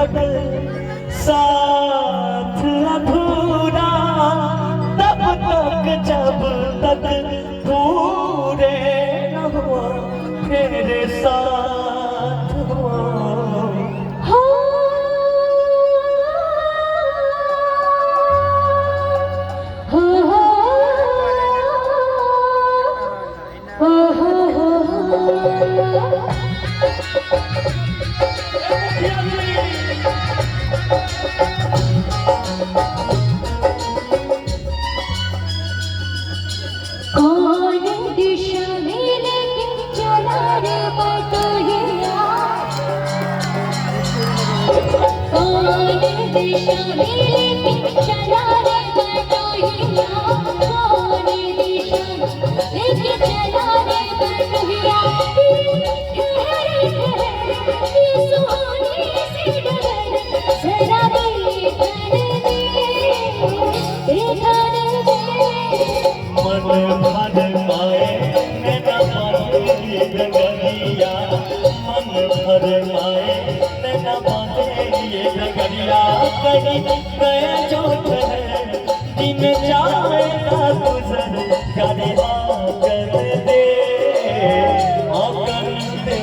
तक साथ अधूरा, तब तक जब तक पूरे न हुआ तेरे साथ हुआ। कौन दिशा में लेके चला रे बटोहिया, कौन दिशा में लेके चला रे बटोहिया, कौन दिशा लेके चला रे बटोहिया। ठहरे ठहरे ये सुहानी सी डगर, जरा देखने दे, देखने दे। मन भर माए नैना बांधे ये डगरिया, मन भर माए नैना बांधे ये डगरिया। कहीं गए जो ठहर दिन जाएगा गुजर, करे आकर दे, आकर दे।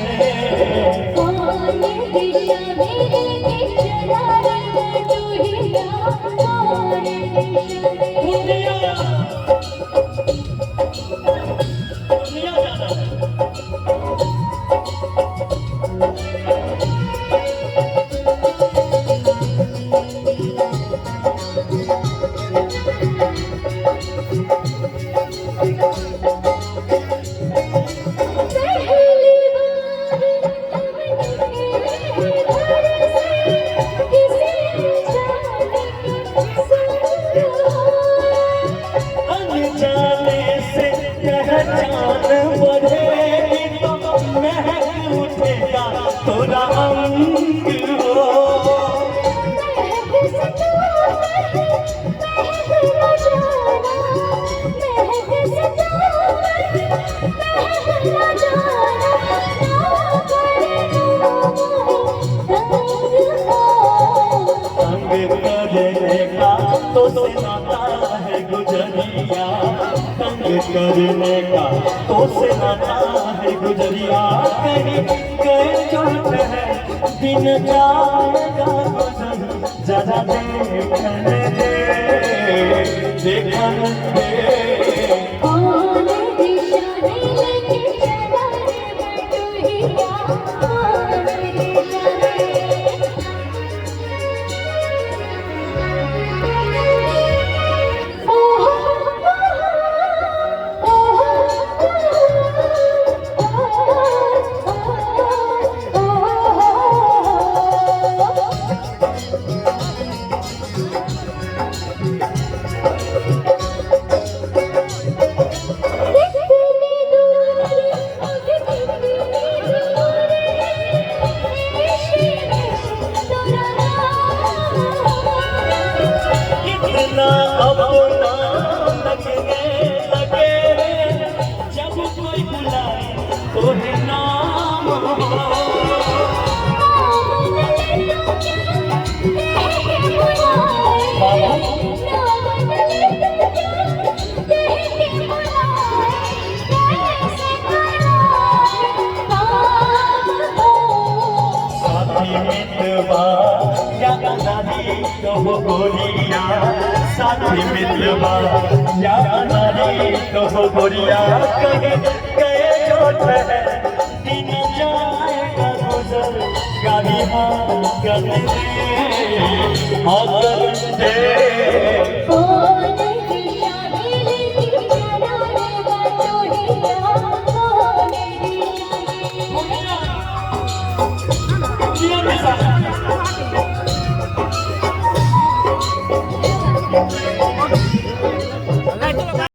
कौन दिशा में लेके चला रे बटोहिया, कौन दिशा में। दुनिया दुनिया जाना पहली बार हमने घर से किसी जाने के संग अनजाने से पहचान बढ़ेगी तो महक उठेगा थोड़ा अंग हो। महक सजा महक जाना, महक सजा महक जाना, ना करे तंग करने का तो से नाता है गुजरिया, तंग करने का तो से नाता है गुजरिया। कहीं गए जो है दिन जाएगा गुजर, जरा देखने दे, देखने दे। कौन दिशा में लेके चला रे बटोहिया, कौन दिशा में। ओहो कितना अपना लगने लगे जब कोई बुलाए तो है नाम साथी मितवा या नारी कहो गोरिया, साथी मितवा या नारी कहो गोरिया। कहे गए जो ठहर दिन जाएगा गुजर, गाड़ी हाँ कर दे, हाँ कर दे। कौन